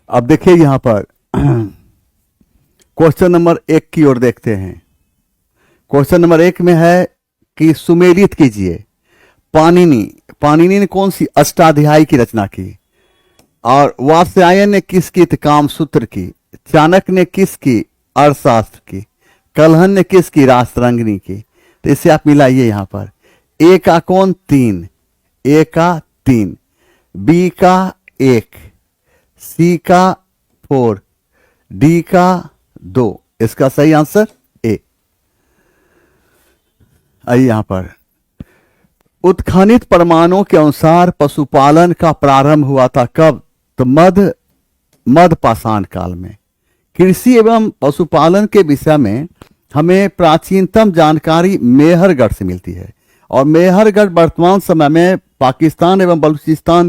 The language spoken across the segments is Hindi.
अब देखिए यहां पर क्वेश्चन नंबर 1 की ओर देखते हैं। क्वेश्चन नंबर 1 में है कि सुमेलित कीजिए। पाणिनि पाणिनि ने कौन सी अष्टाध्यायी की रचना की? और वात्स्यायन ने किसकी थी? कामसूत्र की। चाणक्य ने किसकी? अर्थशास्त्र की। कलहन ने किसकी? रासरंगिणी की। तो इसे आप मिलाइए यहां पर। ए का कौन? 3। ए का 3, बी का 1, सी का 4, डी का 2। इसका सही आंसर ए। आइए यहां पर, उत्खनित प्रमाणों के अनुसार पशुपालन का प्रारंभ हुआ था कब? तो मध्य पाषाण काल में। कृषि एवं पशुपालन के विषय में हमें प्राचीनतम जानकारी मेहरगढ़ से मिलती है, और मेहरगढ़ वर्तमान समय में पाकिस्तान एवं बलूचिस्तान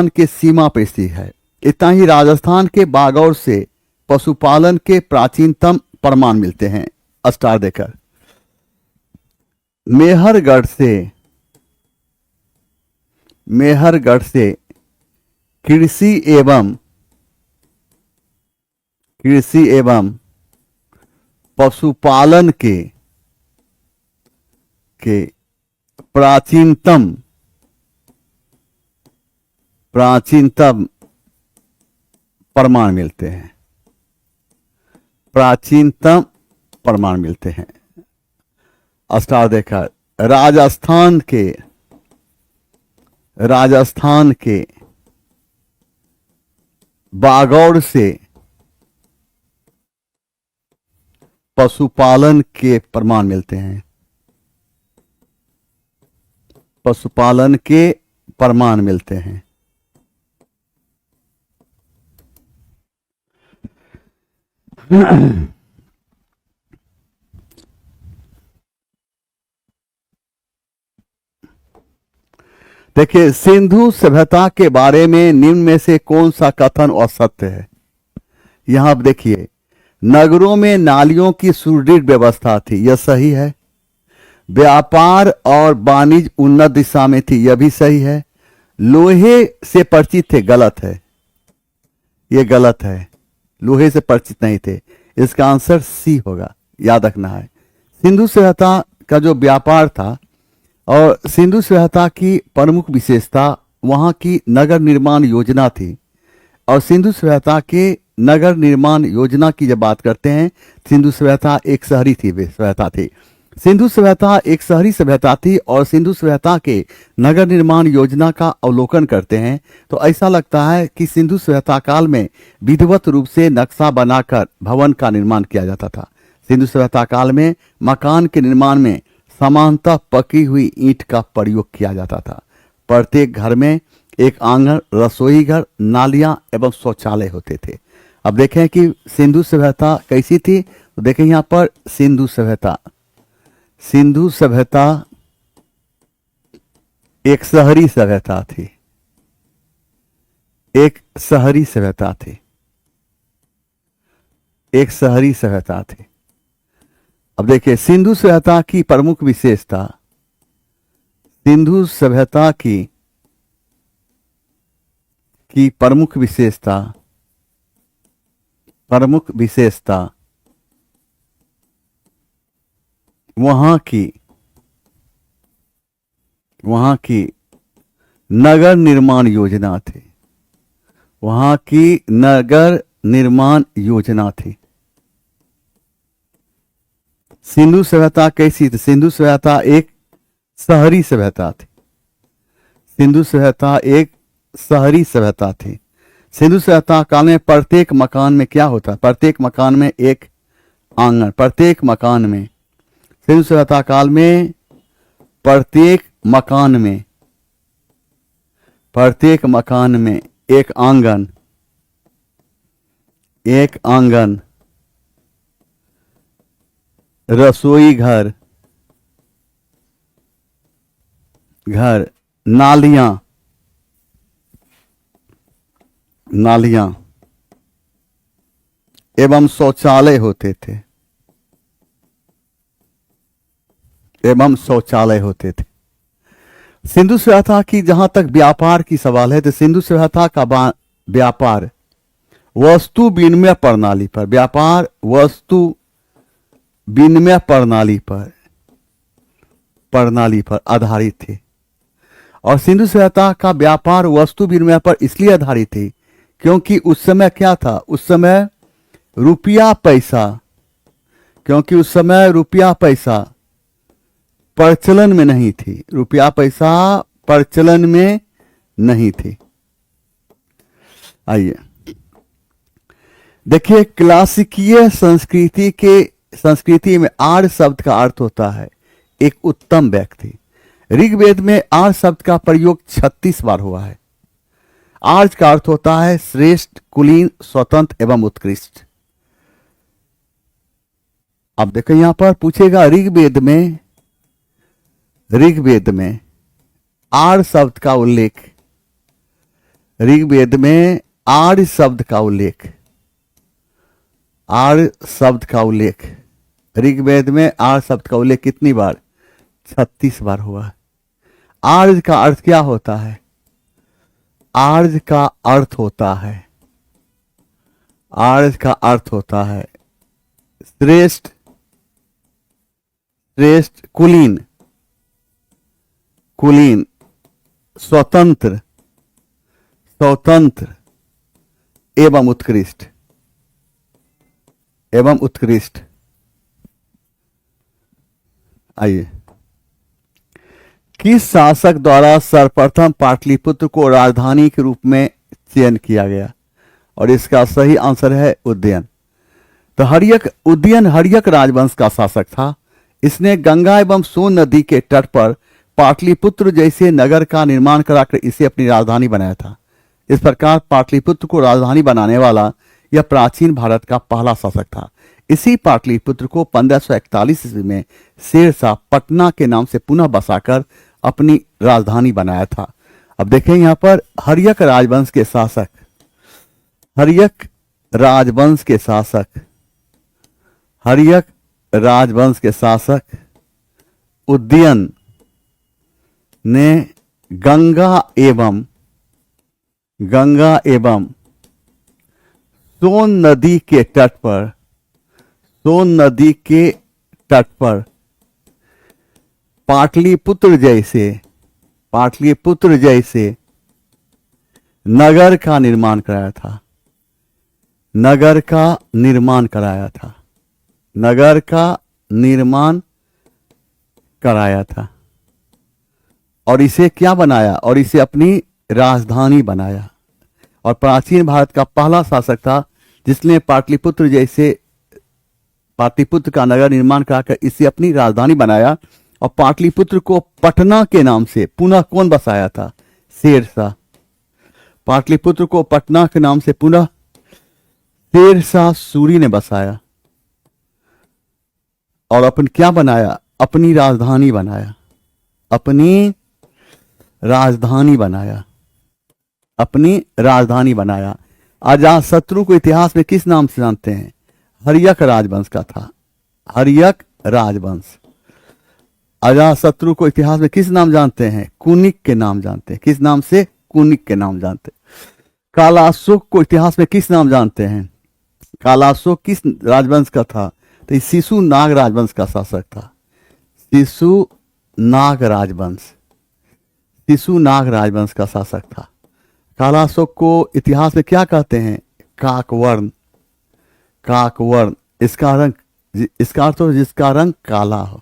के सीमा पर स्थित है। इतना ही, राजस्थान के बागौर से पशुपालन के प्राचीनतम प्रमाण मिलते हैं। स्टार देकर मेहरगढ़ से कृषि एवं पशुपालन के प्राचीनतम प्रमाण मिलते हैं। प्राचीनतम प्रमाण मिलते हैं। स्टार देखा, राजस्थान के बागौर से पशुपालन के प्रमाण मिलते हैं। पशुपालन के प्रमाण मिलते हैं। देखिए, सिंधु सभ्यता के बारे में निम्न में से कौन सा कथन असत्य है? यहां आप देखिए, नगरों में नालियों की सुदृढ़ व्यवस्था थी, यह सही है। व्यापार और वाणिज्य उन्नत दिशा में थी, यह भी सही है। लोहे से परिचित थे, गलत है, यह गलत है। लोहे से परिचित नहीं थे। इसका आंसर सी होगा, याद रखना है। सिंधु सभ्यता का जो व्यापार था, और सिंधु सभ्यता की प्रमुख विशेषता वहां की नगर निर्माण योजना थी। और सिंधु सभ्यता के नगर निर्माण योजना की जब बात करते हैं, सिंधु सभ्यता एक शहरी सभ्यता थी। सिंधु सभ्यता एक शहरी सभ्यता थी, और सिंधु सभ्यता के नगर निर्माण योजना का अवलोकन करते हैं तो ऐसा लगता है कि सिंधु सभ्यता काल में विधिवत रूप से नक्शा बनाकर भवन का निर्माण किया जाता था। सिंधु सभ्यता काल में मकान के निर्माण में समानतः पकी हुई ईंट का प्रयोग किया जाता था। प्रत्येक घर में एक आंगन, रसोई घर, नालियां एवं शौचालय होते थे। अब देखें कि सिंधु सभ्यता कैसी थी, तो देखें यहां पर सिंधु सभ्यता एक शहरी सभ्यता थी। एक शहरी सभ्यता थी। अब देखिए, सिंधु सभ्यता की प्रमुख विशेषता, सिंधु सभ्यता की प्रमुख विशेषता वहां की नगर निर्माण योजना थी। वहां की नगर निर्माण योजना थी। सिंधु सभ्यता कैसी थी? सिंधु सभ्यता एक शहरी सभ्यता थी। सिंधु सभ्यता एक शहरी सभ्यता थी। सिंधु सभ्यता काल में प्रत्येक मकान में क्या होता? प्रत्येक मकान में एक आंगन। प्रत्येक मकान में, सिंधु सभ्यता काल में प्रत्येक मकान में एक आंगन, रसोई घर, नालियां एवं शौचालय होते थे। सिंधु सभ्यता की जहां तक व्यापार की सवाल है तो सिंधु सभ्यता का व्यापार वस्तु विनिमय प्रणाली पर, व्यापार वस्तु विनिमय प्रणाली पर आधारित थे। और सिंधु सभ्यता का व्यापार वस्तु विनिमय पर इसलिए आधारित थी क्योंकि उस समय क्या था, उस समय रुपया पैसा प्रचलन में नहीं थी, रुपया पैसा प्रचलन में नहीं थी। आइए देखिए, क्लासिकीय संस्कृति में आर्य शब्द का अर्थ होता है एक उत्तम व्यक्ति। ऋग्वेद में आर्य शब्द का प्रयोग 36 बार हुआ है। आर्य का अर्थ होता है श्रेष्ठ, कुलीन, स्वतंत्र एवं उत्कृष्ट। अब देखो यहां पर पूछेगा ऋग्वेद में आर्य शब्द का उल्लेख, ऋग्वेद में आर्य शब्द का उल्लेख, ऋग्वेद में आर्य शब्द का उल्लेख कितनी बार? 36 बार हुआ है। आर्य का अर्थ क्या होता है? आर्य का अर्थ होता है श्रेष्ठ, कुलीन, स्वतंत्र एवं उत्कृष्ट। आइए, किस शासक द्वारा सर्वप्रथम पाटलिपुत्र को राजधानी के रूप में चयन किया गया? और इसका सही आंसर है उदयन। तो उदयन हर्यक राजवंश का शासक था। इसने गंगा एवं सोन नदी के तट पर पाटलिपुत्र जैसे नगर का निर्माण कराकर इसे अपनी राजधानी बनाया था। इस प्रकार पाटलिपुत्र को राजधानी बनाने वाला यह प्राचीन भारत का पहला शासक था। इसी पाटलिपुत्र को 1541 ईस्वी में शेरशाह पटना के नाम से पुनः बसाकर अपनी राजधानी बनाया था। अब देखें यहां पर हर्यक राजवंश के शासक उदयन ने गंगा एवं सोन नदी के तट पर पाटलिपुत्र जैसे नगर का निर्माण कराया था और इसे क्या बनाया? और इसे अपनी राजधानी बनाया। और प्राचीन भारत का पहला शासक था जिसने पाटलिपुत्र का नगर निर्माण कराकर इसे अपनी राजधानी बनाया। और पाटलिपुत्र को पटना के नाम से पुनः कौन बसाया था? शेरशाह। पाटलिपुत्र को पटना के नाम से पुनः शेरशाह सूरी ने बसाया और क्या बनाया? अपनी राजधानी बनाया। अजातशत्रु को इतिहास में किस नाम से जानते हैं? हर्यक राजवंश का था, हर्यक राजवंश। अजातशत्रु को इतिहास में किस नाम जानते हैं? कुनिक के नाम जानते हैं। किस नाम से? कुनिक के नाम जानते हैं। कालाशोक को इतिहास में किस नाम जानते हैं? कालाशोक किस राजवंश का था? तो शिशुनाग राजवंश का शासक था। शिशुनाग राजवंश का शासक था। कालाशोक को इतिहास में क्या कहते हैं? काकवर्ण। इसका अर्थ जिसका रंग काला हो।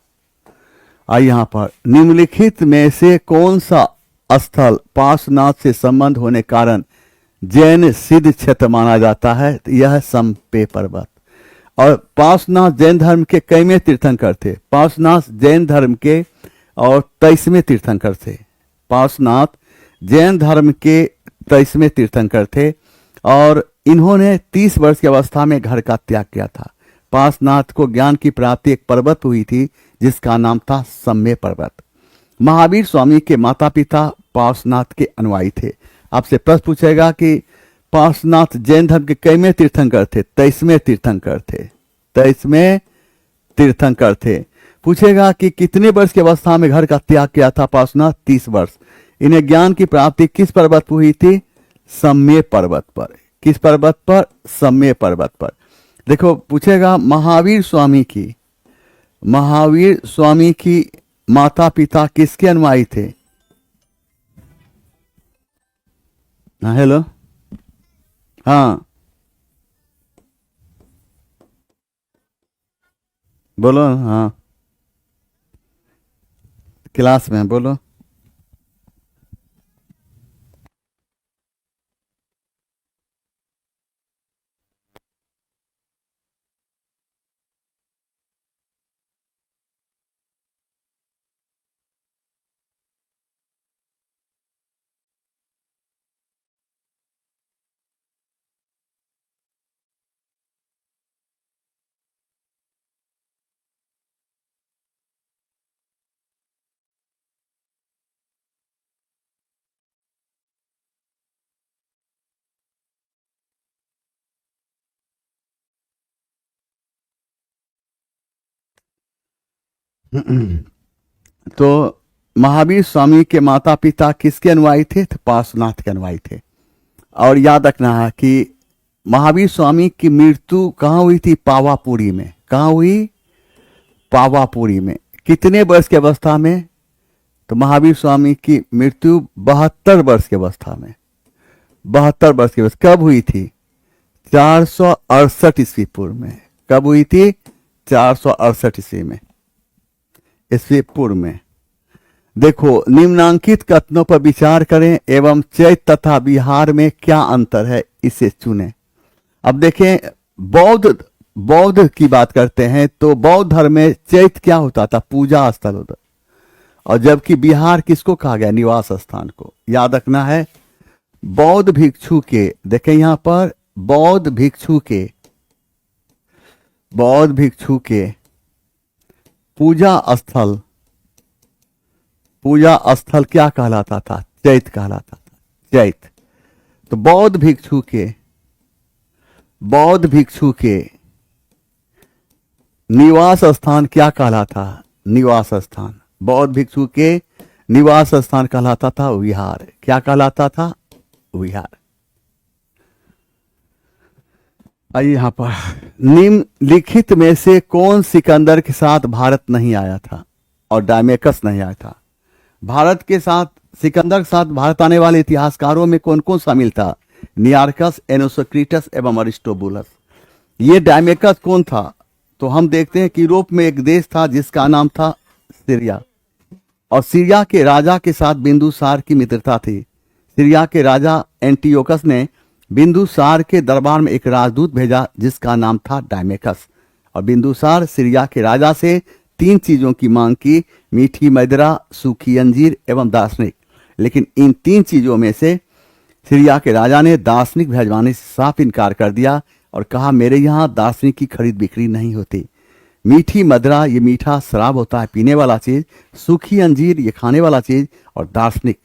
आइए यहां पर निम्नलिखित में से कौन सा स्थल पार्श्वनाथ से संबंध होने कारण जैन सिद्ध क्षेत्र माना जाता है? तो यह संपे पर्वत। और पार्श्वनाथ जैन धर्म के कईवें तीर्थंकर थे? पार्श्वनाथ जैन धर्म के और 23वें तीर्थंकर थे। पार्श्वनाथ जैन धर्म के 23वें तीर्थंकर थे और इन्होंने 30 वर्ष की अवस्था में घर का त्याग किया था। पार्श्वनाथ को ज्ञान की प्राप्ति एक पर्वत हुई थी जिसका नाम था सम्मे पर्वत। महावीर स्वामी के माता पिता पार्श्वनाथ के अनुयायी थे। आपसे प्रश्न पूछेगा कि पार्श्वनाथ जैन धर्म के कईवें तीर्थंकर थे? 23वें तीर्थंकर थे। पूछेगा कि कितने वर्ष की अवस्था में घर का त्याग किया था पार्श्वनाथ? 30 वर्ष। इन्हें ज्ञान की प्राप्ति किस पर्वत पर हुई थी? सम्य पर्वत पर। किस पर्वत पर? सम्य पर्वत पर। देखो पूछेगा महावीर स्वामी की माता पिता किसके अनुयायी थे? हाँ हेलो, हाँ बोलो, हाँ क्लास में बोलो। तो महावीर स्वामी के माता पिता किसके अनुयायी थे? तो पार्श्वनाथ के अनुयायी थे। और याद रखना है कि महावीर स्वामी की मृत्यु कहाँ हुई थी? पावापुरी में। कहाँ हुई? पावापुरी में। कितने वर्ष की अवस्था में? तो महावीर स्वामी की मृत्यु 72 वर्ष की अवस्था में। 72 वर्ष की अवस्था कब हुई थी? 468 ईस्वी पूर्व में। कब हुई थी? 468 ईस्वी में, ईस्वी पूर्व में। देखो निम्नांकित कथनों पर विचार करें एवं चैत तथा बिहार में क्या अंतर है इसे चुनें। अब देखें, बौद्ध की बात करते हैं तो बौद्ध धर्म में चैत क्या होता था? पूजा स्थल होता। और जबकि बिहार किसको कहा गया? निवास स्थान को। याद रखना है बौद्ध भिक्षु के, देखें यहां पर बौद्ध भिक्षु के पूजा स्थल क्या कहलाता था? चैत कहलाता था। चैत। तो बौद्ध भिक्षु के निवास स्थान क्या कहलाता? निवास स्थान। बौद्ध भिक्षु के निवास स्थान कहलाता था विहार। क्या कहलाता था? विहार। आइए यहां पर, निम्नलिखित में से कौन सिकंदर के साथ भारत नहीं आया था और डायमेकस नहीं आया था? भारत के साथ, सिकंदर के साथ भारत आने वाले इतिहासकारों में कौन कौन शामिल था? नियार्कस, एनोसोक्रिटस एवं अरिस्टोबुलस। ये डायमेकस कौन था? तो हम देखते हैं कि यूरोप में एक देश था जिसका नाम था सीरिया, और सीरिया के राजा के साथ बिंदुसार की मित्रता थी। सीरिया के राजा एंटियोकस ने बिंदुसार के दरबार में एक राजदूत भेजा जिसका नाम था डायमेकस, और बिंदुसार सीरिया के राजा से 3 चीजों की मांग की: मीठी मदिरा, सूखी अंजीर एवं दार्शनिक। लेकिन इन 3 चीजों में से सीरिया के राजा ने दार्शनिक भेजवाने से साफ इनकार कर दिया और कहा मेरे यहाँ दार्शनिक की खरीद बिक्री नहीं होती। मीठी मदिरा, ये मीठा शराब होता है, पीने वाला चीज। सूखी अंजीर, ये खाने वाला चीज। और दार्शनिक,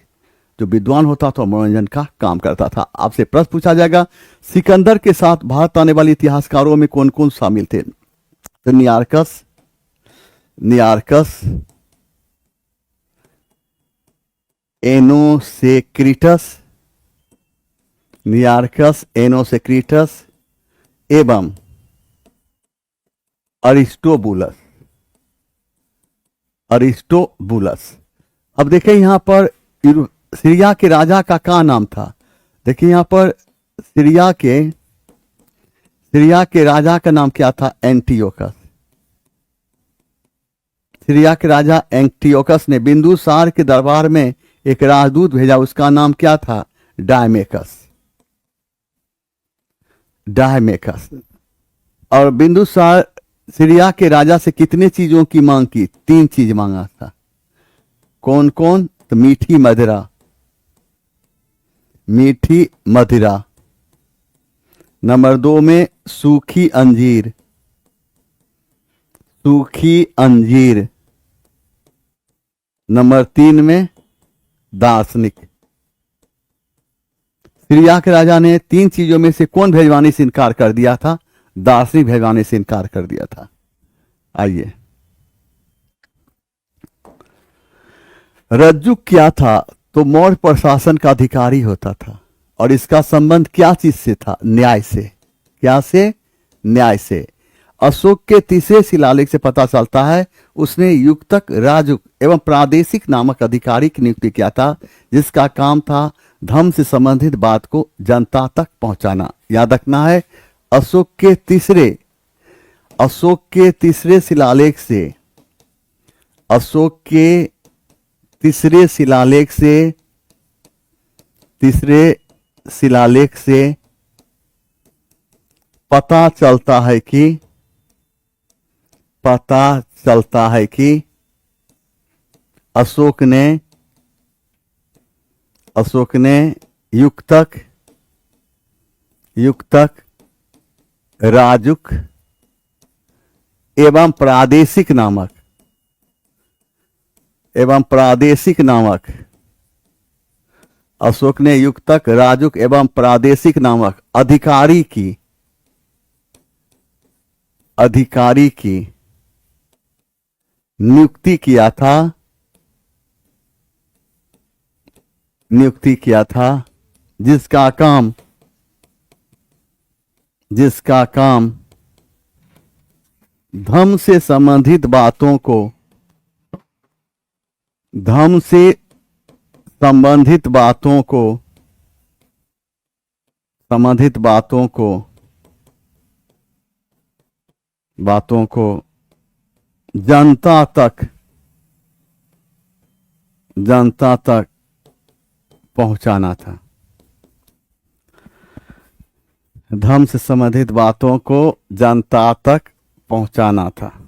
जो विद्वान होता था, मनोरंजन का काम करता था। आपसे प्रश्न पूछा जाएगा सिकंदर के साथ भारत आने वाले इतिहासकारों में कौन कौन शामिल थे? तो नियार्कस, एनोसेक्रिटस एवं अरिस्टोबुलस। अब देखें यहां पर सीरिया के राजा का क्या नाम था? देखिए यहां पर सीरिया के राजा का नाम क्या था? एंटियोकस। सीरिया के राजा एंटियोकस ने बिंदुसार के दरबार में एक राजदूत भेजा, उसका नाम क्या था? डायमेकस। और बिंदुसार सीरिया के राजा से कितने चीजों की मांग की? 3 चीज मांगा था। कौन कौन? तो मीठी मदिरा, नंबर 2 में सूखी अंजीर, नंबर 3 में दार्शनिक। सीरिया के राजा ने 3 चीजों में से कौन भेजवाने से इनकार कर दिया था? दार्शनिक भेजवाने से इनकार कर दिया था। आइए रज्जु क्या था? तो मौर्य प्रशासन का अधिकारी होता था। और इसका संबंध क्या चीज से था? न्याय से। क्या से? न्याय से। अशोक के तीसरे शिलालेख से पता चलता है उसने युक्तक, राजुक एवं प्रादेशिक नामक अधिकारी की नियुक्ति किया था, जिसका काम था धर्म से संबंधित बात को जनता तक पहुंचाना। याद रखना है, अशोक के तीसरे शिलालेख से, अशोक के तीसरे शिलालेख से पता चलता है कि अशोक ने युक्तक, राजुक एवं प्रादेशिक नामक अशोक ने युक्तक, राजुक एवं प्रादेशिक नामक अधिकारी की नियुक्ति किया था, जिसका काम धर्म से संबंधित बातों को जनता तक पहुंचाना था। धर्म से संबंधित बातों को जनता तक पहुंचाना था।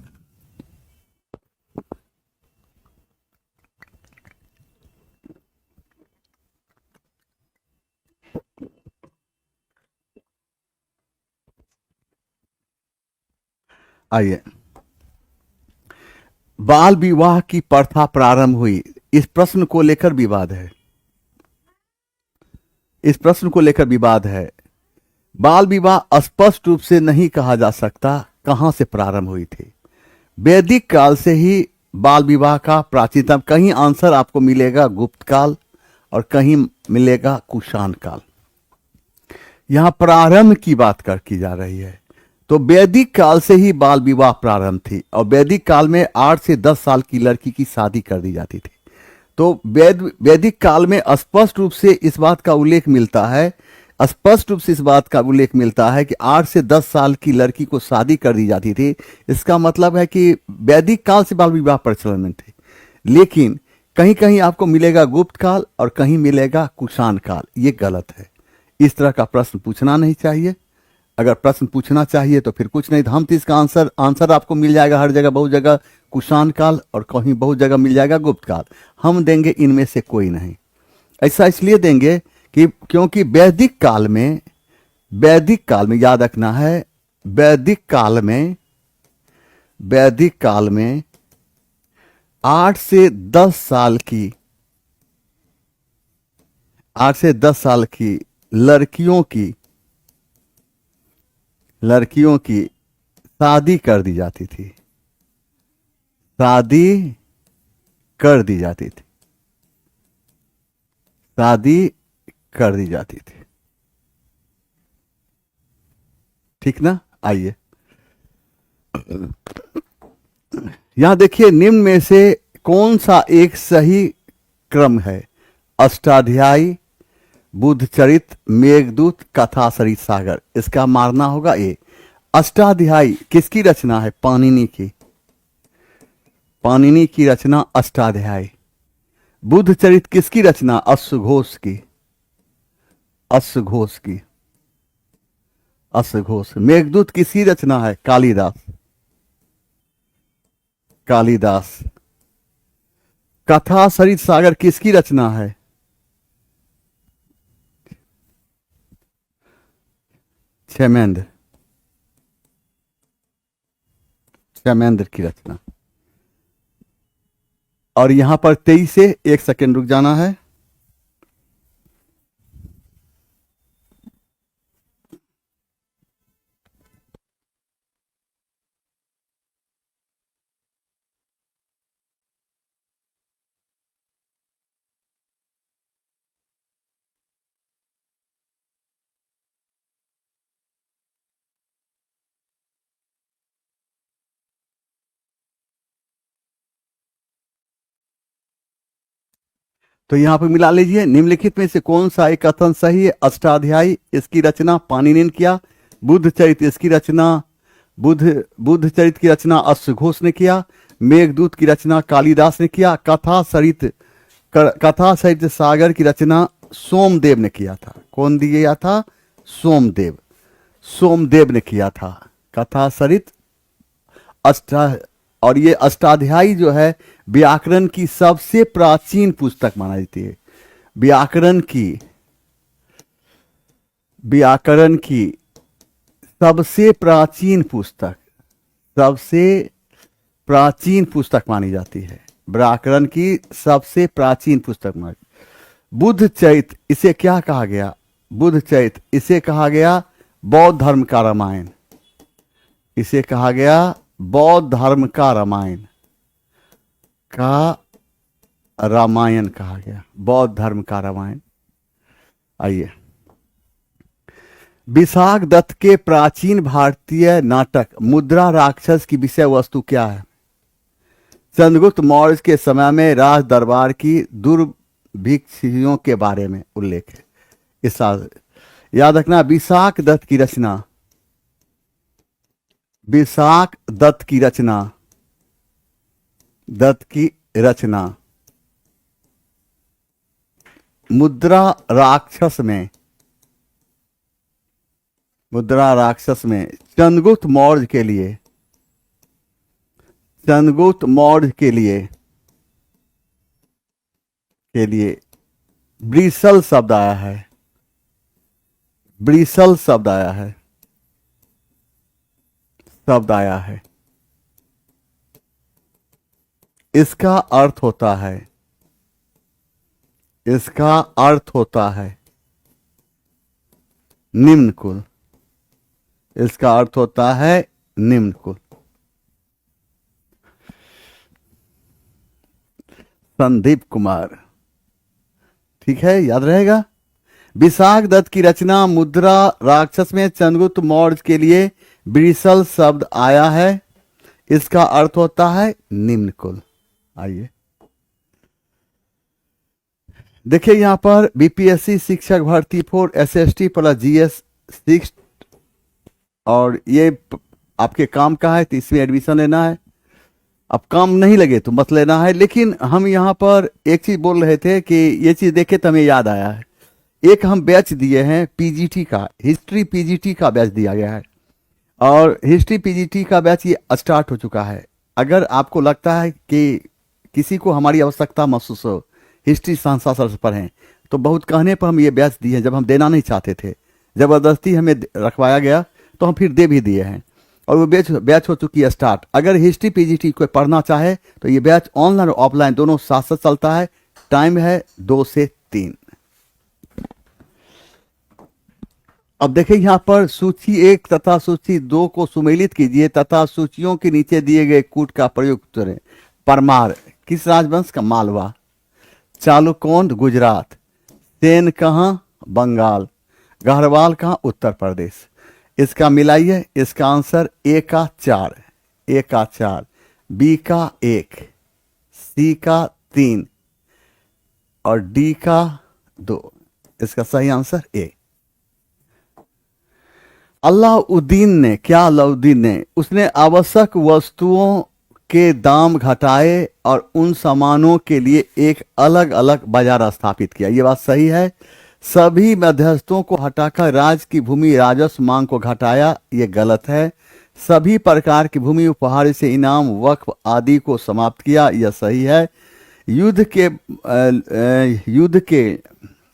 आइए, बाल विवाह की प्रथा प्रारंभ हुई, इस प्रश्न को लेकर विवाद है। बाल विवाह स्पष्ट रूप से नहीं कहा जा सकता कहां से प्रारंभ हुई थी। वैदिक काल से ही बाल विवाह का प्राचीनतम, कहीं आंसर आपको मिलेगा गुप्त काल और कहीं मिलेगा कुषाण काल। यहां प्रारंभ की बात की जा रही है। तो वैदिक काल से ही बाल विवाह प्रारंभ थी और वैदिक काल में 8 से 10 साल की लड़की की शादी कर दी जाती थी। तो वैदिक काल में स्पष्ट रूप से इस बात का उल्लेख मिलता है कि 8 से 10 साल की लड़की को शादी कर दी जाती थी। इसका मतलब है कि वैदिक काल से बाल विवाह प्रचलन में थे। लेकिन कहीं कहीं आपको मिलेगा गुप्त काल और कहीं मिलेगा कुषाण काल। ये गलत है। इस तरह का प्रश्न पूछना नहीं चाहिए। अगर प्रश्न पूछना चाहिए तो फिर कुछ नहीं, हम तो इसका आंसर आपको मिल जाएगा हर जगह, बहुत जगह कुषाण काल और कहीं बहुत जगह मिल जाएगा गुप्त काल। हम देंगे इनमें से कोई नहीं। ऐसा इसलिए देंगे कि क्योंकि वैदिक काल में याद रखना है, वैदिक काल में 8 से 10 साल की लड़कियों की शादी कर दी जाती थी। ठीक ना? आइए, यहां देखिए, निम्न में से कौन सा एक सही क्रम है? अष्टाध्यायी, बुद्धचरित, मेघदूत, कथा सरित सागर। इसका मारना होगा ए। अष्टाध्यायी किसकी रचना है? पाणिनि की रचना अष्टाध्यायी। बुद्धचरित किसकी रचना? अश्वघोष। मेघदूत किसकी रचना है? कालिदास। कथा सरित सागर किसकी रचना है? क्षेमेंद्र की रचना। और यहां पर 23 से 1 सेकंड रुक जाना है। तो यहां पर मिला लीजिए, निम्नलिखित में से कौन सा एक कथन सही है? अष्टाध्यायी, इसकी रचना पाणिनि ने किया। बुद्ध चरित, इसकी रचना बुद्ध चरित की रचना अश्वघोष ने किया। मेघदूत की रचना कालिदास ने किया। कथा सहित सागर की रचना सोमदेव ने किया था। कौन दिया था? सोमदेव ने किया था कथा सरित और ये अष्टाध्यायी जो है व्याकरण की सबसे प्राचीन पुस्तक माना जाती है। व्याकरण की सबसे प्राचीन पुस्तक मानी जाती है। व्याकरण की सबसे प्राचीन पुस्तक मानी। बुद्ध चरित, इसे क्या कहा गया? बुद्ध चरित, इसे कहा गया बौद्ध धर्म का रामायण। इसे कहा गया बौद्ध धर्म का रामायण कहा गया, बौद्ध धर्म का रामायण। आइए, विशाख दत्त के प्राचीन भारतीय नाटक मुद्रा राक्षस की विषय वस्तु क्या है? चंद्रगुप्त मौर्य के समय में राज दरबार की दुर्भिक्षियों के बारे में उल्लेख है। इस याद रखना, विशाख दत्त की रचना मुद्रा राक्षस में चंद्रगुप्त मौर्य के लिए ब्रिसल शब्द आया है। इसका अर्थ होता है निम्न कुल। इसका अर्थ होता है निम्न कुल। संदीप कुमार, ठीक है, याद रहेगा। विशाख दत्त की रचना मुद्रा राक्षस में चंद्रगुप्त मौर्य के लिए ब्रिसल शब्द आया है। इसका अर्थ होता है निम्न कुल। आइए देखिए, यहां पर बीपीएससी शिक्षक भर्ती 4 एसएसटी प्लस जीएस 6 और ये आपके काम का है, तो इसमें एडमिशन लेना है। अब काम नहीं लगे तो मत लेना है। लेकिन हम यहाँ पर एक चीज बोल रहे थे कि ये चीज देखे तो हमें याद आया है। एक हम बैच दिए हैं पीजीटी का, हिस्ट्री पीजीटी का बैच दिया गया है और हिस्ट्री पीजीटी का बैच ये स्टार्ट हो चुका है। अगर आपको लगता है कि किसी को हमारी आवश्यकता महसूस हो, हिस्ट्री संस्था से पढ़ें, तो बहुत कहने पर हम ये बैच दिए हैं। जब हम देना नहीं चाहते थे, जबरदस्ती हमें रखवाया गया, तो हम फिर दे भी दिए हैं और वो बैच हो चुकी है स्टार्ट। अगर हिस्ट्री पीजीटी कोई पढ़ना चाहे तो ये बैच ऑनलाइन और ऑफलाइन दोनों साथ साथ चलता है। टाइम है 2 से 3। अब देखिए यहाँ पर सूची 1 तथा सूची 2 को सुमेलित कीजिए तथा सूचियों के नीचे दिए गए कूट का प्रयोग करें। परमार किस राजवंश का? मालवा। चालुकौंड गुजरात। सेन कहाँ? बंगाल। गढ़वाल कहाँ? उत्तर प्रदेश। इसका मिलाइए। इसका आंसर ए का 4, बी का 1, सी का 3 और डी का 2। इसका सही आंसर ए। अलाउद्दीन ने उसने आवश्यक वस्तुओं के दाम घटाए और उन सामानों के लिए एक अलग अलग बाजार स्थापित किया। ये बात सही है। सभी मध्यस्थों को हटाकर राज्य की भूमि राजस्व मांग को घटाया, ये गलत है। सभी प्रकार की भूमि उपहार से इनाम वक्फ आदि को समाप्त किया, यह सही है।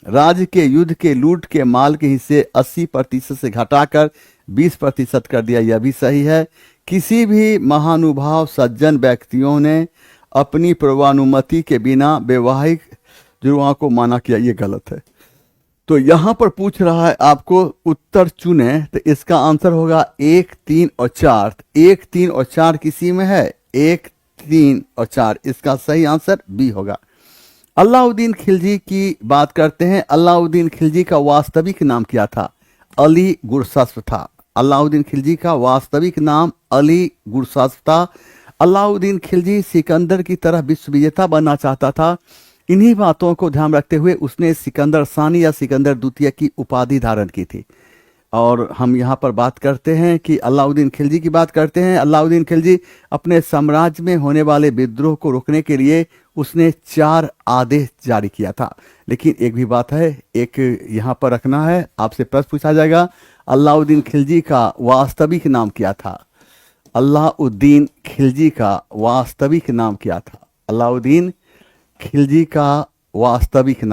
राज्य के लूट के माल के हिस्से 80% से घटाकर 20% कर दिया, यह भी सही है। किसी भी महानुभाव सज्जन व्यक्तियों ने अपनी पूर्वानुमति के बिना वैवाहिक जुड़वां को माना किया, यह गलत है। तो यहां पर पूछ रहा है आपको उत्तर चुने, तो इसका आंसर होगा 1, 3 और 4। 1, 3 और 4 किसी में है? 1, 3 और 4। इसका सही आंसर बी होगा। अलाउद्दीन खिलजी की बात करते हैं। अलाउद्दीन खिलजी का वास्तविक नाम क्या था? अली गुरसस्प था। अलाउद्दीन खिलजी का वास्तविक नाम अली गुरसस्प था। अलाउद्दीन खिलजी सिकंदर की तरह विश्व विजेता बनना चाहता था, इन्हीं बातों को ध्यान रखते हुए उसने सिकंदर सानी या सिकंदर द्वितीय की उपाधि धारण की थी। और हम यहाँ पर बात करते हैं कि अलाउद्दीन खिलजी की बात करते हैं। अलाउद्दीन खिलजी अपने साम्राज्य में होने वाले विद्रोह को रोकने के लिए उसने 4 आदेश जारी किया था। लेकिन एक भी बात है, एक यहाँ पर रखना है, आपसे प्रश्न पूछा जाएगा, अलाउद्दीन खिलजी का वास्तविक नाम क्या था? अलाउद्दीन खिलजी का वास्तविक नाम क्या था? अलाउद्दीन खिलजी का वास्तविक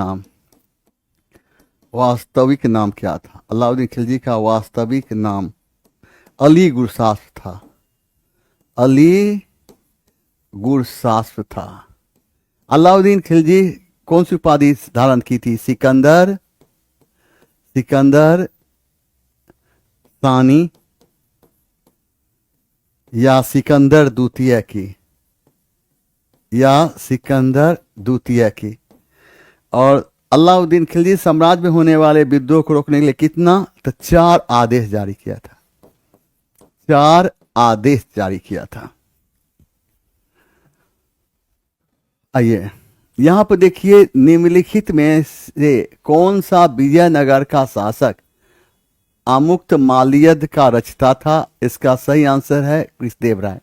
नाम क्या था? अलाउद्दीन खिलजी का वास्तविक नाम अली गुरसास्प था। अली गुरसास्प था। अलाउद्दीन खिलजी कौन सी उपाधि धारण की थी? सिकंदर सानी या सिकंदर द्वितीय की। और अलाउद्दीन खिलजी साम्राज्य में होने वाले विद्रोह को रोकने के लिए कितना? तो 4 आदेश जारी किया था। 4 आदेश जारी किया था। आइए यहां पर देखिए, निम्नलिखित में से कौन सा विजयनगर का शासक आमुक्त माल्यद का रचता था? इसका सही आंसर है कृष्णदेव राय।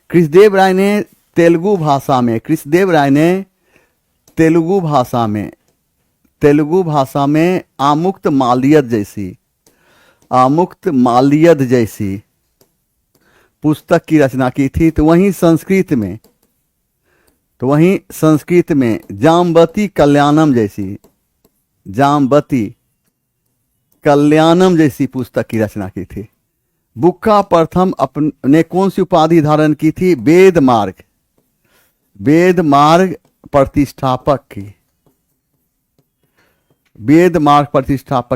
कृष्णदेव राय ने तेलुगु भाषा में आमुक्त माल्यद जैसी पुस्तक की रचना की थी। तो वहीं संस्कृत में जाम्बती कल्याणम जैसी पुस्तक की रचना की थी। बुक्का प्रथम अपने कौन सी उपाधि धारण की थी? वेद मार्ग प्रतिष्ठापक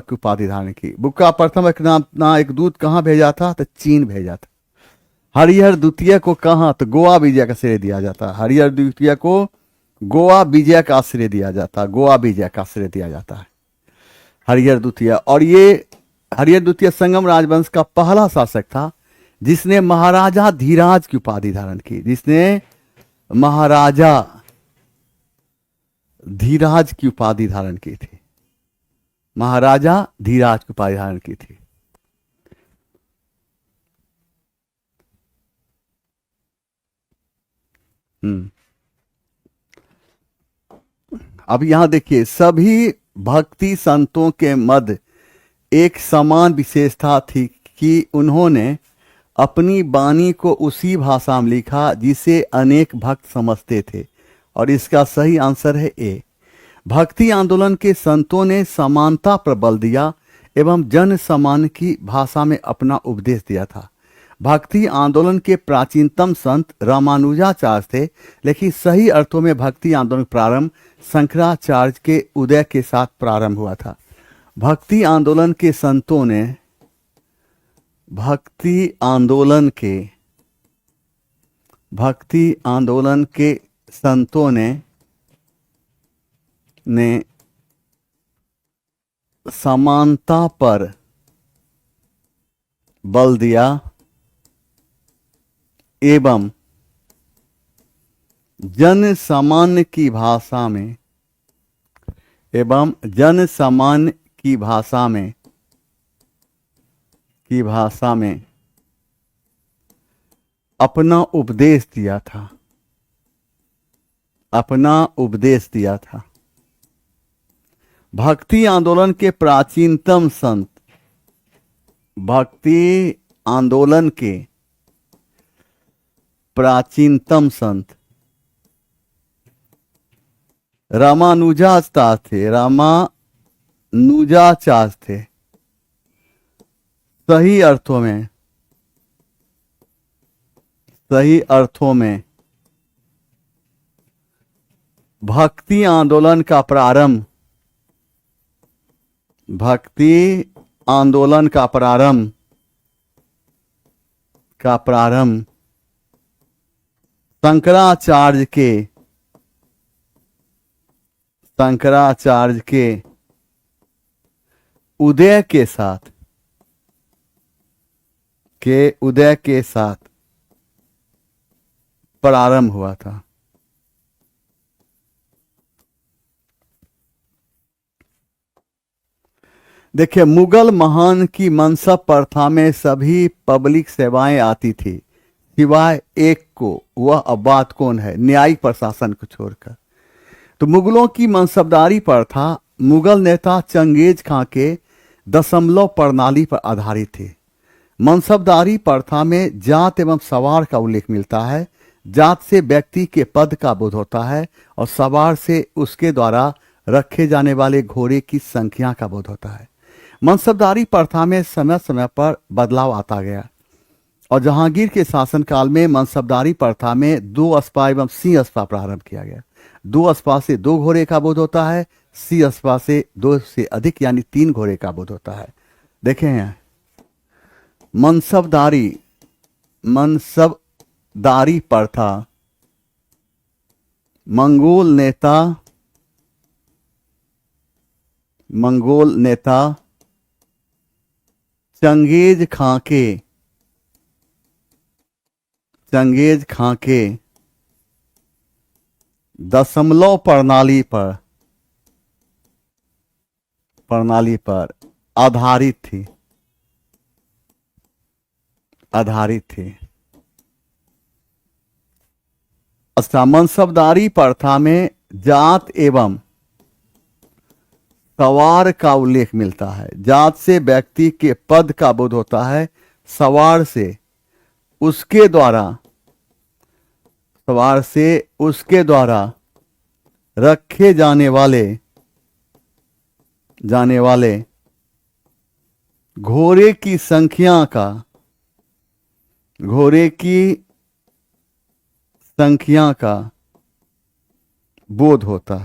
की उपाधि धारण की। बुक्का प्रथम एक दूत कहां भेजा था? तो चीन भेजा था। हरिहर द्वितीय को कहां? तो गोवा विजय का श्रेय दिया जाता है। हरिहर द्वितीय को गोवा विजय का श्रेय दिया जाता है। हरिहर द्वितीय। और ये हरिहर द्वितीय संगम राजवंश का पहला शासक था जिसने महाराजा धीराज की उपाधि धारण की। अब यहां देखिए, सभी भक्ति संतों के मध्य एक समान विशेषता थी कि उन्होंने अपनी वाणी को उसी भाषा में लिखा जिसे अनेक भक्त समझते थे। और इसका सही आंसर है ए। भक्ति आंदोलन के संतों ने समानता पर बल दिया एवं जन सामान्य की भाषा में अपना उपदेश दिया था। भक्ति आंदोलन के प्राचीनतम संत रामानुजाचार्य थे, लेकिन सही अर्थों में भक्ति आंदोलन प्रारंभ शंकराचार्य के उदय के साथ प्रारंभ हुआ था। भक्ति आंदोलन के संतों ने समानता पर बल दिया एवं जन सामान्य की भाषा में अपना उपदेश दिया था। भक्ति आंदोलन के प्राचीनतम संत रामानुजाचार्य थे। सही अर्थों में भक्ति आंदोलन का प्रारंभ शंकराचार्य के उदय के साथ प्रारंभ हुआ था। देखिए, मुगल महान की मनसब प्रथा में सभी पब्लिक सेवाएं आती थी सिवाय एक को। वह अब्बाद कौन है? न्यायिक प्रशासन को छोड़कर। तो मुगलों की मनसबदारी प्रथा मुगल नेता चंगेज खां के दशमलव प्रणाली पर आधारित थी। मनसबदारी प्रथा में जात एवं सवार का उल्लेख मिलता है। जात से व्यक्ति के पद का बोध होता है और सवार से उसके द्वारा रखे जाने वाले घोड़े की संख्या का बोध होता है। मनसबदारी प्रथा में समय समय पर बदलाव आता गया और जहांगीर के शासनकाल में मनसबदारी प्रथा में 2 अस्पा एवं सिंह अस्पा प्रारंभ किया गया। 2 अस्पा से 2 घोड़े का बोध होता है, सिंह अस्पा से 2 से अधिक यानी 3 घोड़े का बोध होता है। देखें यहाँ मनसबदारी प्रथा मंगोल नेता चंगेज खां के दशमलव प्रणाली पर आधारित थी। अच्छा, मनसबदारी प्रथा में जात एवं सवार का उल्लेख मिलता है। जात से व्यक्ति के पद का बोध होता है, सवार से उसके द्वारा रखे जाने वाले घोड़े की संख्या का बोध होता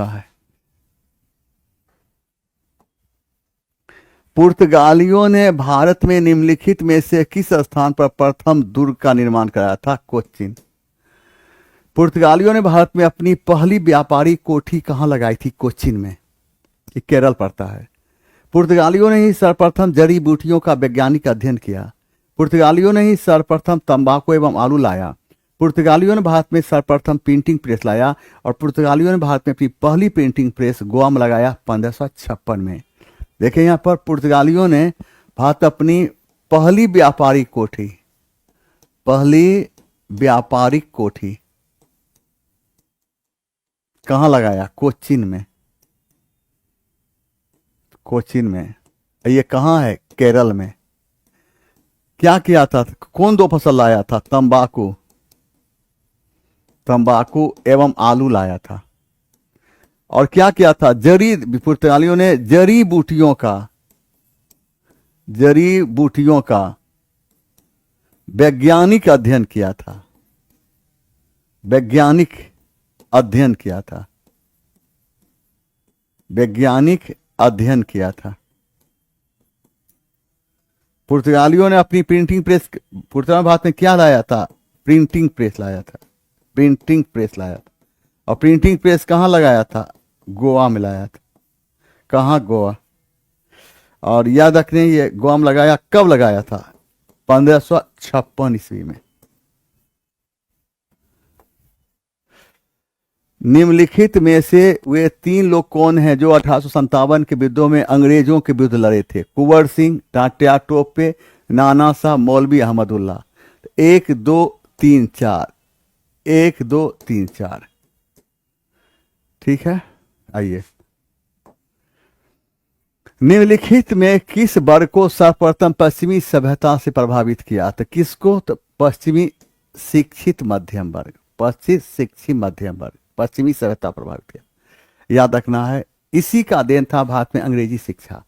है। पुर्तगालियों ने भारत में निम्नलिखित में से किस स्थान पर प्रथम दुर्ग का निर्माण कराया था? कोच्चिन। पुर्तगालियों ने भारत में अपनी पहली व्यापारी कोठी कहां लगाई थी? कोच्चिन में। ये केरल पड़ता है। पुर्तगालियों ने ही सर्वप्रथम जड़ी बूटियों का वैज्ञानिक अध्ययन किया। पुर्तगालियों ने ही सर्वप्रथम तंबाकू एवं आलू लाया। पुर्तगालियों ने भारत में सर्वप्रथम प्रिंटिंग प्रेस लाया और पुर्तगालियों ने भारत में अपनी पहली प्रिंटिंग प्रेस गोवा में लगाया 1556 में। देखें यहाँ पर पुर्तगालियों ने भारत अपनी पहली व्यापारिक कोठी कहां लगाया? कोच्चिन में। ये कहां है? केरल में। क्या किया था? कौन 2 फसल लाया था? तंबाकू एवं आलू लाया था। और क्या किया था? पुर्तगालियों ने जड़ी बूटियों का वैज्ञानिक अध्ययन किया था। पुर्तगालियों ने अपनी प्रिंटिंग प्रेस, पुर्तगाल भारत में क्या लाया था? प्रिंटिंग प्रेस लाया था। और प्रिंटिंग प्रेस कहां लगाया था? गोवा में लाया था। कहां? गोवा। और याद रखने, ये गोवा में लगाया, कब लगाया था? 1556 ईस्वी में। निम्नलिखित में से वे 3 लोग कौन हैं जो 1857 के युद्धों में अंग्रेजों के विरुद्ध लड़े थे? कुंवर सिंह, टाटिया टोपे, नाना शाह, मौलवी अहमदुल्ला। 1 2 3 4 1 2 3 4। ठीक है, आइए। निम्नलिखित में किस वर्ग को सर्वप्रथम पश्चिमी सभ्यता से प्रभावित किया? तो किसको? तो पश्चिमी शिक्षित मध्यम वर्ग। पश्चिमी सभ्यता प्रभावित किया। याद रखना है, इसी का देन था भारत में अंग्रेजी शिक्षा।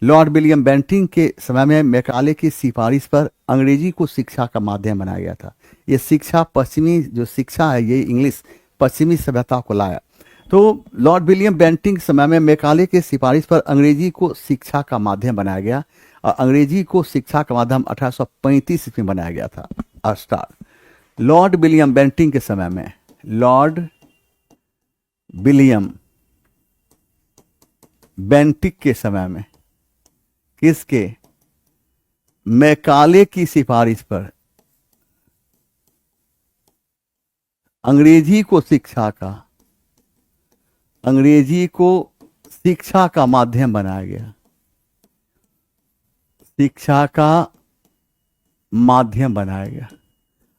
लॉर्ड विलियम बेंटिंग के समय में मैकाले की सिफारिश पर अंग्रेजी को शिक्षा का माध्यम बनाया गया था। ये शिक्षा, पश्चिमी जो शिक्षा है, ये इंग्लिश पश्चिमी सभ्यता को लाया। तो लॉर्ड विलियम बेंटिंग समय में मैकाले के सिफारिश पर अंग्रेजी को शिक्षा का माध्यम बनाया गया और अंग्रेजी को शिक्षा का माध्यम 1835 में बनाया गया था। लॉर्ड विलियम बेंटिंग के समय में, लॉर्ड विलियम बेंटिंग के समय में किसके? मैकाले की सिफारिश पर अंग्रेजी को शिक्षा अंग्रेजी को शिक्षा का माध्यम बनाया गया। शिक्षा का माध्यम बनाया गया।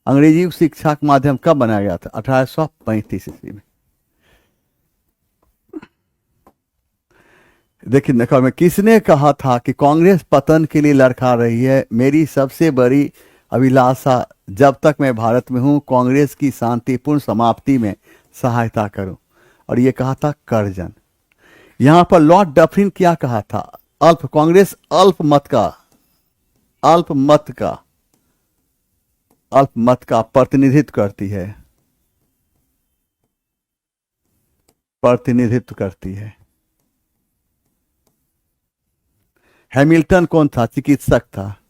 अंग्रेजी को शिक्षा का माध्यम कब बनाया गया था? 1835 ईस्वी में। देखिए देखो, मैं किसने कहा था कि कांग्रेस पतन के लिए लड़खड़ा रही है? मेरी सबसे बड़ी अभिलाषा जब तक मैं भारत में हूं, कांग्रेस की शांतिपूर्ण समाप्ति में सहायता करूं। और ये कहा था कर्जन। यहां पर लॉर्ड डफरिन क्या कहा था? कांग्रेस अल्पमत का प्रतिनिधित्व करती है। हैमिल्टन कौन था? चिकित्सक था।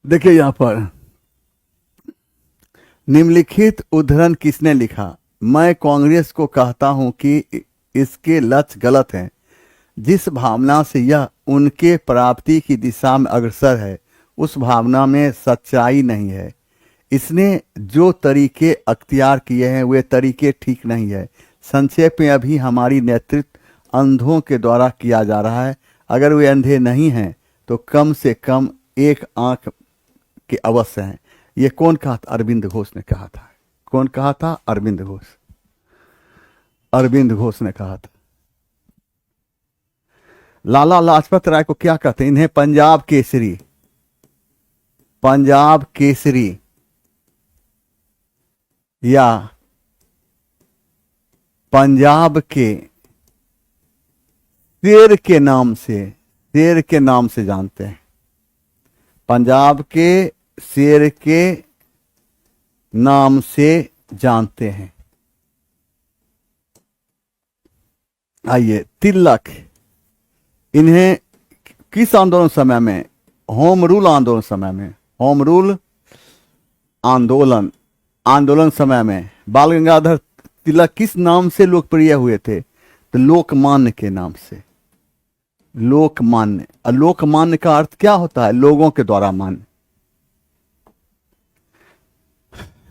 देखिए यहां पर निम्नलिखित उद्धरण किसने लिखा? मैं कांग्रेस को कहता हूं कि इसके लक्ष्य गलत हैं। जिस भावना से यह उनके प्राप्ति की दिशा में अग्रसर है, उस भावना में सच्चाई नहीं है। इसने जो तरीके अख्तियार किए हैं वे तरीके ठीक नहीं है। संक्षेप में अभी हमारी नेतृत्व अंधों के द्वारा किया जा रहा है। अगर वे अंधे नहीं हैं तो कम से कम एक आंख के अवश्य हैं। ये कौन कहा था? अरविंद घोष ने कहा था। कौन कहा था? अरविंद घोष ने कहा था। लाला लाजपत राय को क्या कहते हैं? इन्हें पंजाब केसरी या पंजाब के शेर के नाम से जानते हैं। पंजाब के शेर के नाम से जानते हैं। आइए, तिलक इन्हें किस आंदोलन समय में? होम रूल आंदोलन समय में बाल गंगाधर तिलक किस नाम से लोकप्रिय हुए थे? तो लोकमान्य के नाम से। लोकमान्य। और लोकमान्य का अर्थ क्या होता है? लोगों के द्वारा मान्य।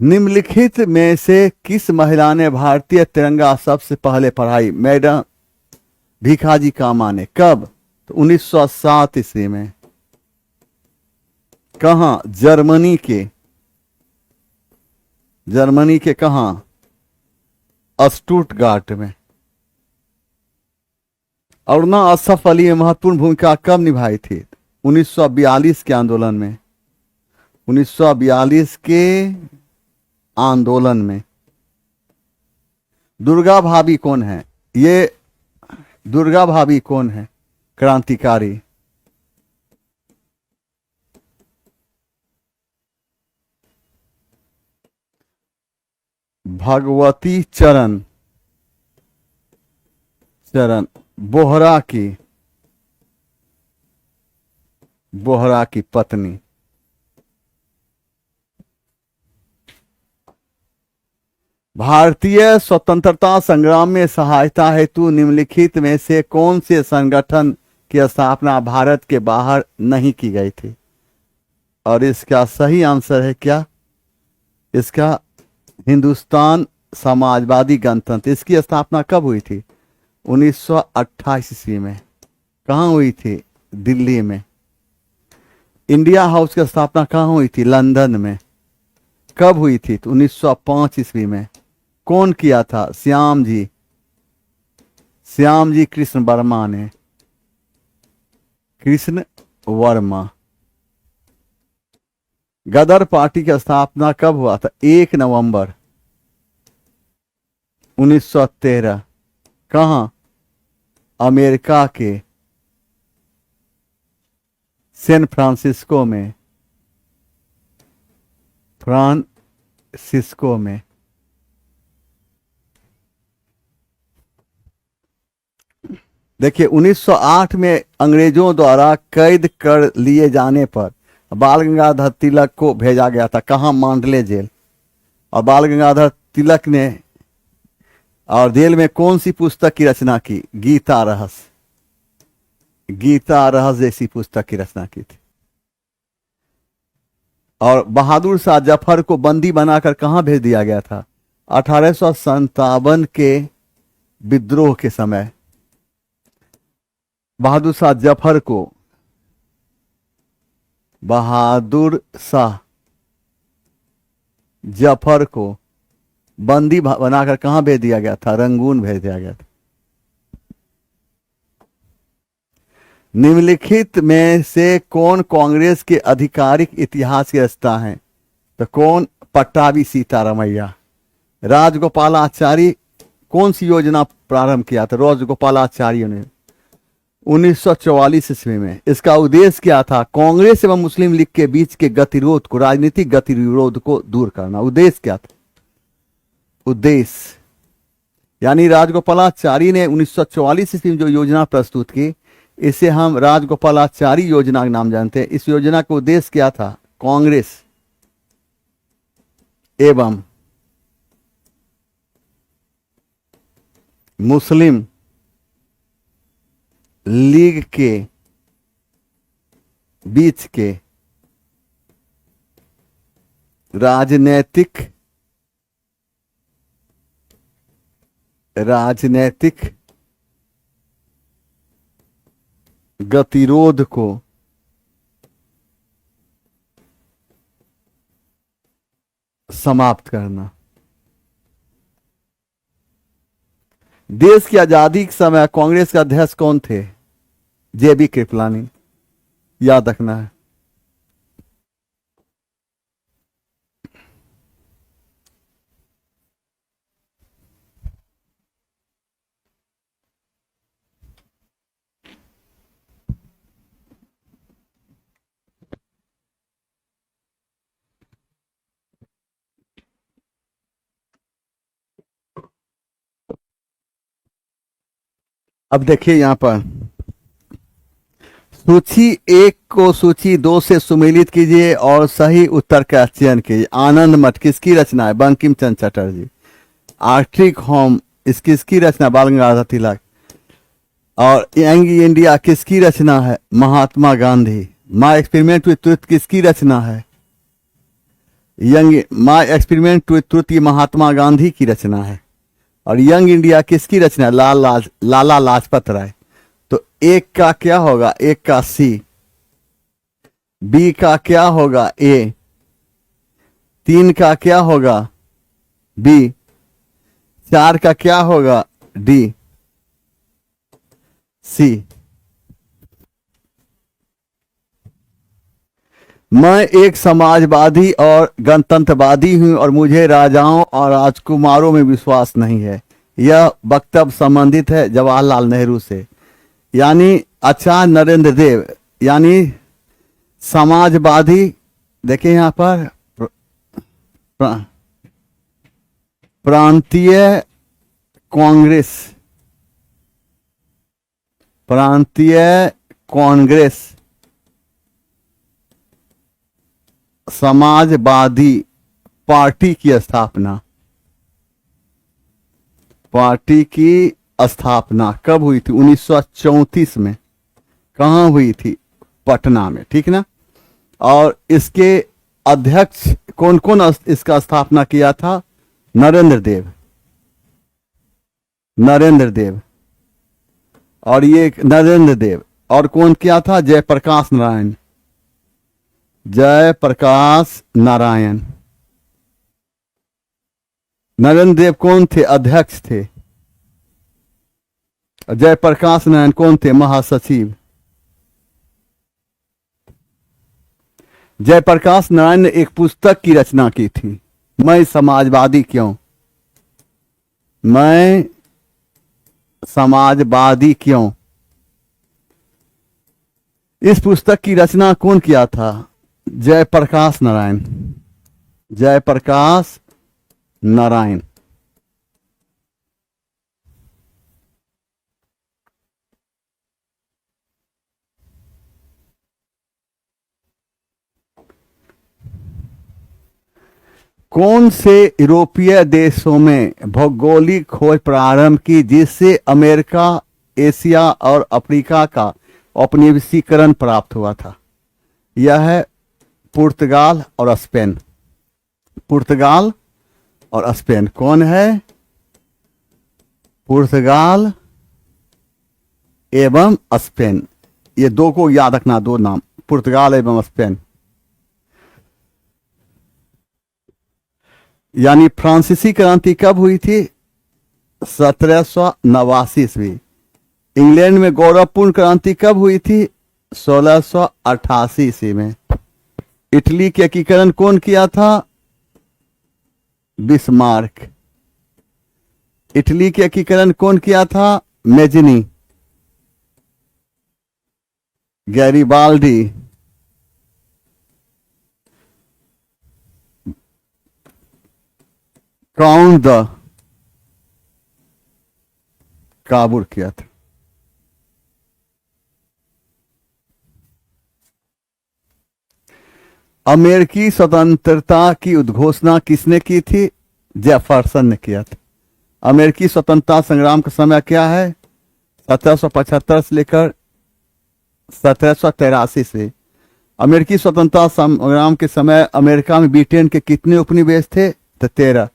निम्नलिखित में से किस महिला ने भारतीय तिरंगा सबसे पहले फहराई? मैडम भीखाजी कामा ने। कब? तो 1907 ईस्वी में। कहां? जर्मनी के कहां? स्टुटगार्ट में। और ना असफ अली ने महत्वपूर्ण भूमिका कब निभाई थी? 1942 के आंदोलन में। 1942 के आंदोलन में। दुर्गा भाभी कौन है? दुर्गा भाभी कौन है? क्रांतिकारी। भगवती चरण बोहरा की पत्नी। भारतीय स्वतंत्रता संग्राम में सहायता हेतु निम्नलिखित में से कौन से संगठन की स्थापना भारत के बाहर नहीं की गई थी? और इसका सही आंसर है क्या? इसका हिंदुस्तान समाजवादी गणतंत्र। इसकी स्थापना कब हुई थी? 1928 ईस्वी में। कहां हुई थी? दिल्ली में। इंडिया हाउस की स्थापना कहां हुई थी? लंदन में। कब हुई थी? तो 1905 ईस्वी में। कौन किया था? श्याम जी कृष्ण वर्मा ने। गदर पार्टी की स्थापना कब हुआ था? 1 नवंबर 1913। कहां? अमेरिका के सैन फ्रांसिस्को में। देखिए 1908 में अंग्रेजों द्वारा कैद कर लिए जाने पर बाल गंगाधर तिलक को भेजा गया था। कहां? मांडले जेल। और बाल गंगाधर तिलक ने और जेल में कौन सी पुस्तक की रचना की? गीता रहस्य जैसी पुस्तक की रचना की थी। और बहादुर शाह जफर को बंदी बनाकर कहां भेज दिया गया था? 1857 के विद्रोह के समय बहादुर शाह जफर को, बहादुर शाह जफर को बंदी बनाकर कहां भेज दिया गया था? रंगून भेज दिया गया था। निम्नलिखित में से कौन कांग्रेस के आधिकारिक इतिहास के रचना है? तो कौन? पट्टाभी सीतारामैया। राजगोपालाचारी कौन सी योजना प्रारंभ किया था? राजगोपालाचार्य ने 1944 ईस्वी में। इसका उद्देश्य क्या था? कांग्रेस एवं मुस्लिम लीग के बीच के गतिरोध को, राजनीतिक गतिरोध को दूर करना। उद्देश्य क्या था? उद्देश्य यानी राजगोपालाचारी ने 1944 ईस्वी में जो योजना प्रस्तुत की, इसे हम राजगोपालाचारी योजना का नाम जानते हैं। इस योजना का उद्देश्य क्या था? कांग्रेस एवं मुस्लिम लीग के बीच के राजनैतिक गतिरोध को समाप्त करना। देश की आजादी के समय कांग्रेस के अध्यक्ष कौन थे? जेबी कृपलानी, याद रखना है। अब देखिए यहां पर सूची 1 को सूची 2 से सुमेलित कीजिए और सही उत्तर का चयन कीजिए। आनंद मठ किसकी रचना है? बंकिम चंद्र चटर्जी। आर्टिक होम किसकी रचना? बाल गंगाधर तिलक। और यंग इंडिया किसकी रचना है? Mahatma Gandhi. My experiment with truth किसकी रचना है? माय एक्सपेरिमेंट विथ ट्रुथ ये महात्मा गांधी की रचना है। और यंग इंडिया किसकी रचना है? लाला लाजपत राय। तो 1 का क्या होगा? 1 का सी। बी का क्या होगा? ए। 3 का क्या होगा? बी। 4 का क्या होगा? डी। सी। मैं एक समाजवादी और गणतंत्रवादी हूं और मुझे राजाओं और राजकुमारों में विश्वास नहीं है। यह वक्तव्य संबंधित है जवाहरलाल नेहरू से। यानी आचार्य नरेंद्र देव यानी समाजवादी, देखिए यहां पर प्रांतीय कांग्रेस समाजवादी पार्टी की स्थापना कब हुई थी? 1934 में। कहां हुई थी? पटना में, ठीक ना। और इसके अध्यक्ष कौन कौन इसका स्थापना किया था? नरेंद्र देव। और ये नरेंद्र देव और कौन किया था? जयप्रकाश नारायण। नरेंद्र देव कौन थे? अध्यक्ष थे। जयप्रकाश नारायण कौन थे? महासचिव। जयप्रकाश नारायण ने एक पुस्तक की रचना की थी, मैं समाजवादी क्यों। इस पुस्तक की रचना कौन किया था? जयप्रकाश नारायण। कौन से यूरोपीय देशों में भौगोलिक खोज प्रारंभ की जिससे अमेरिका, एशिया और अफ्रीका का औपनिवेशीकरण प्राप्त हुआ था? यह है पुर्तगाल और स्पेन। पुर्तगाल और स्पेन। कौन है? पुर्तगाल एवं स्पेन। ये दो को याद रखना, दो नाम, पुर्तगाल एवं स्पेन। यानी फ्रांसीसी क्रांति कब हुई थी? 1789 ईस्वी। इंग्लैंड में गौरवपूर्ण क्रांति कब हुई थी? 1688 ईस्वी में। इटली के एकीकरण कौन किया था? बिस्मार्क। इटली के एकीकरण कौन किया था? Mazzini. Garibaldi. Count the Kabul किया था। अमेरिकी स्वतंत्रता की उद्घोषणा किसने की थी? जेफरसन ने किया था। अमेरिकी स्वतंत्रता संग्राम का समय क्या है? 1775 से लेकर 1783 से। अमेरिकी स्वतंत्रता संग्राम के समय अमेरिका में ब्रिटेन के कितने उपनिवेश थे? तो 13।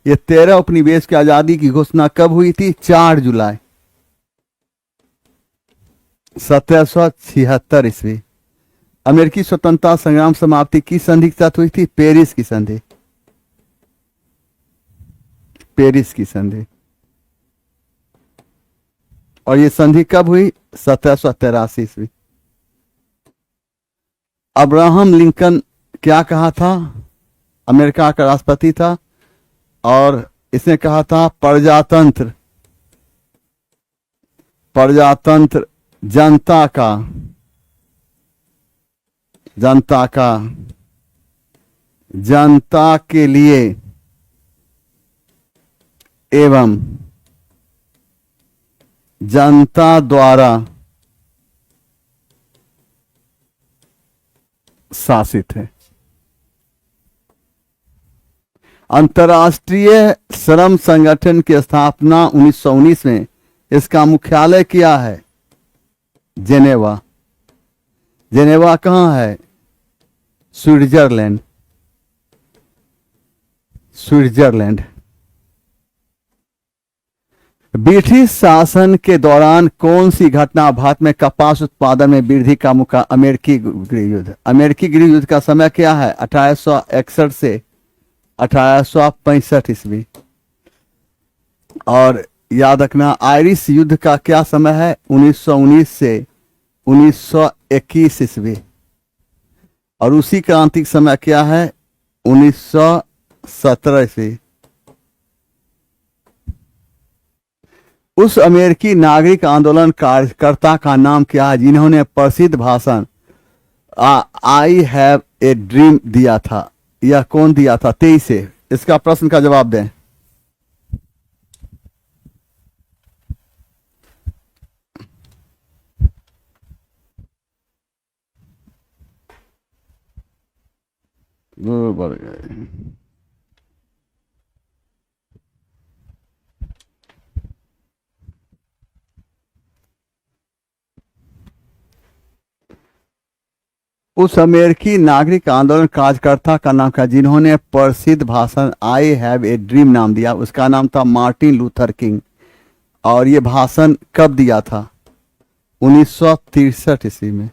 ये 13 उपनिवेश की आजादी की घोषणा कब हुई थी? 4 जुलाई 1776 ईस्वी। अमेरिकी स्वतंत्रता संग्राम समाप्ति किस संधि के साथ हुई थी? पेरिस की संधि। पेरिस की संधि। और ये संधि कब हुई? 1783 ईस्वी। अब्राहम लिंकन क्या कहा था? अमेरिका का राष्ट्रपति था और इसने कहा था प्रजातंत्र, प्रजातंत्र जनता का, जनता का, जनता के लिए एवं जनता द्वारा शासित है। अंतर्राष्ट्रीय श्रम संगठन की स्थापना 1919 में। इसका मुख्यालय क्या है? जेनेवा। जेनेवा कहाँ है? स्विट्जरलैंड। स्विट्जरलैंड। ब्रिटिश शासन के दौरान कौन सी घटना भारत में कपास उत्पादन में वृद्धि का मुख्य? अमेरिकी गृह युद्ध। अमेरिकी गृह युद्ध का समय क्या है? 1861 से 1865 ईस्वी। और याद रखना आयरिश युद्ध का क्या समय है? 1919 से 1921 ईस्वी। और उसी क्रांति का समय क्या है? 1917 ईस्वी। उस अमेरिकी नागरिक आंदोलन कार्यकर्ता का नाम क्या है जिन्होंने प्रसिद्ध भाषण आई हैव ए ड्रीम दिया था? यह कौन दिया था? 23 से। इसका प्रश्न का जवाब दें। बढ़ गए। उस अमेरिकी नागरिक आंदोलन कार्यकर्ता का नाम क्या जिन्होंने प्रसिद्ध भाषण आई हैव ए ड्रीम नाम दिया? उसका नाम था मार्टिन लूथर किंग। और ये भाषण कब दिया था? 1963 ईस्वी में।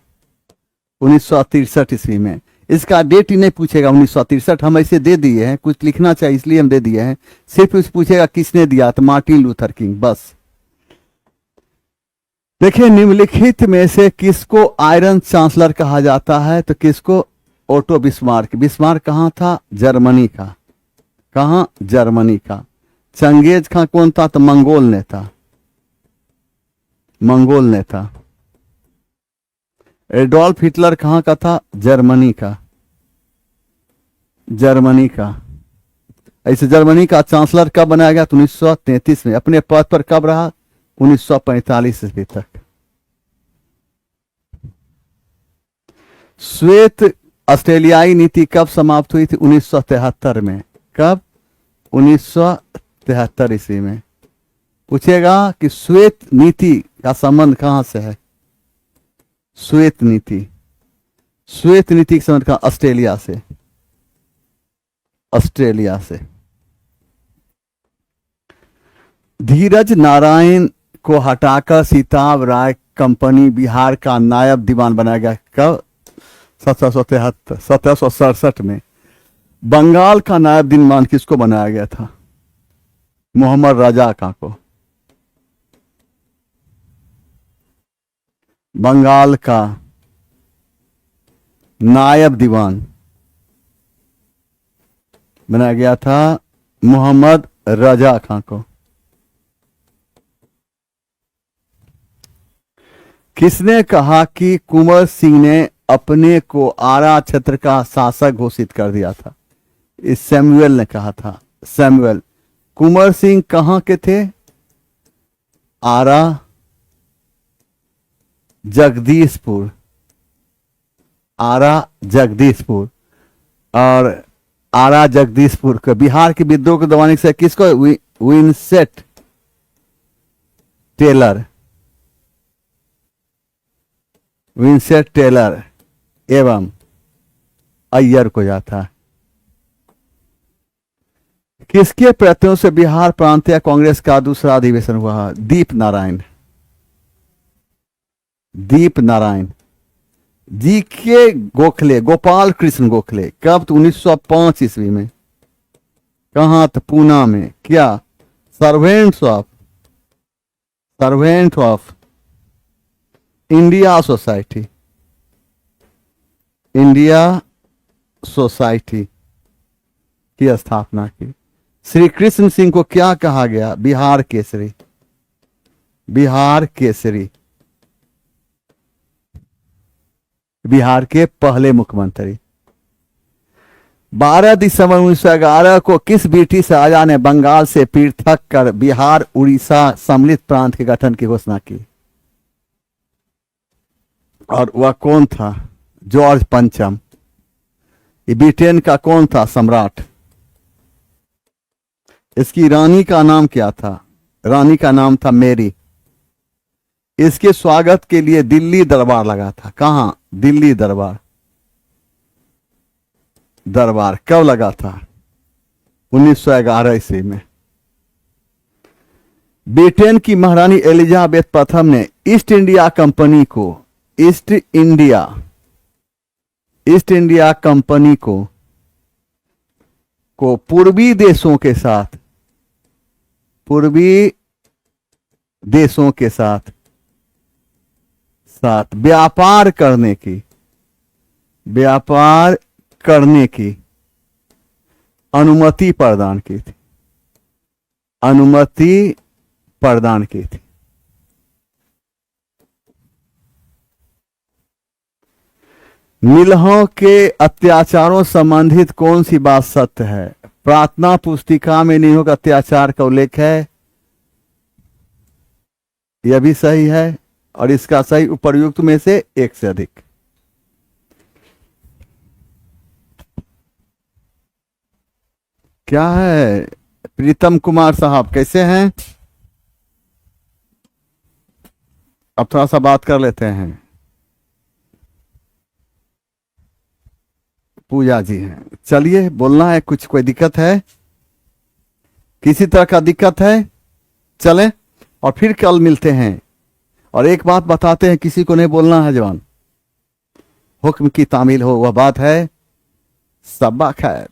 1963 ईस्वी में। इसका डेट ही नहीं पूछेगा 1963, हम ऐसे दे दिए हैं, कुछ लिखना चाहिए इसलिए हम दे दिए हैं। सिर्फ उस पूछेगा किसने दिया, तो मार्टिन लूथर किंग, बस। देखिए निम्नलिखित में से किसको आयरन चांसलर कहा जाता है? तो किसको? Auto Bismarck. बिस्मार्क कहाँ था? जर्मनी का। कहाँ? जर्मनी का। चंगेज खां कौन था? तो मंगोल नेता। मंगोल नेता। एडोल्फ हिटलर कहाँ का था? जर्मनी का। जर्मनी का। ऐसे जर्मनी का चांसलर कब बनाया गया? 1933 में। अपने पद पर कब रहा? 1945 ईस्वी तक। श्वेत ऑस्ट्रेलियाई नीति कब समाप्त हुई थी? 1973 में। कब? 1973 ईस्वी में। पूछेगा कि श्वेत नीति का संबंध कहां से है? श्वेत नीति। श्वेत नीति के समय का ऑस्ट्रेलिया से, ऑस्ट्रेलिया से। धीरज नारायण को हटाकर सीताब राय कंपनी बिहार का नायब दीवान बनाया गया। कब? 1767 में। बंगाल का नायब दीवान किसको बनाया गया था? मोहम्मद रजा खां को। बंगाल का नायब दीवान बनाया गया था मोहम्मद रजा खां को। किसने कहा कि कुंवर सिंह ने अपने को आरा क्षेत्र का शासक घोषित कर दिया था? इस सैमुअल ने कहा था। सैमुअल। कुंवर सिंह कहां के थे? आरा जगदीशपुर, आरा जगदीशपुर। और आरा जगदीशपुर के बिहार के विद्रोह को दबाने से किसको? विंसेंट टेलर, विंसेंट टेलर एवं अय्यर को जाता है। किसके प्रयत्नों से बिहार प्रांतीय कांग्रेस का दूसरा अधिवेशन हुआ? दीप नारायण, दीप नारायण। जी के गोखले, गोपाल कृष्ण गोखले। कब? तो 1905 ईस्वी में। कहां? तो पूना में। क्या? Servant of India society, India society की स्थापना की। श्री कृष्ण सिंह को क्या कहा गया? बिहार केसरी, बिहार केसरी। बिहार के पहले मुख्यमंत्री। 12 दिसंबर 1911 को किस ब्रिटिश राजा ने बंगाल से पृथक कर बिहार उड़ीसा सम्मिलित प्रांत के गठन की घोषणा की? और वह कौन था? जॉर्ज पंचम। ये ब्रिटेन का कौन था? सम्राट। इसकी रानी का नाम क्या था? रानी का नाम था मेरी। इसके स्वागत के लिए दिल्ली दरबार लगा था। कहां? दिल्ली दरबार। दरबार कब लगा था? 1911 ईस्वी में। ब्रिटेन की महारानी एलिजाबेथ प्रथम ने ईस्ट इंडिया कंपनी को, ईस्ट इंडिया कंपनी को पूर्वी देशों के साथ व्यापार करने की अनुमति प्रदान की थी। अनुमति प्रदान की थी। मिलहों के अत्याचारों संबंधित कौन सी बात सत्य है? प्रार्थना पुस्तिका में मिलहों का अत्याचार का उल्लेख है, यह भी सही है। और इसका सही उपर्युक्त में से एक से अधिक। क्या है? प्रीतम कुमार साहब कैसे हैं? अब थोड़ा सा बात कर लेते हैं। पूजा जी हैं। चलिए, बोलना है कुछ? कोई दिक्कत है? किसी तरह का दिक्कत है? चलें और फिर कल मिलते हैं। और एक बात बताते हैं, किसी को नहीं बोलना है जवान। हुक्म की तामील हो, वह बात है। सबा खैर।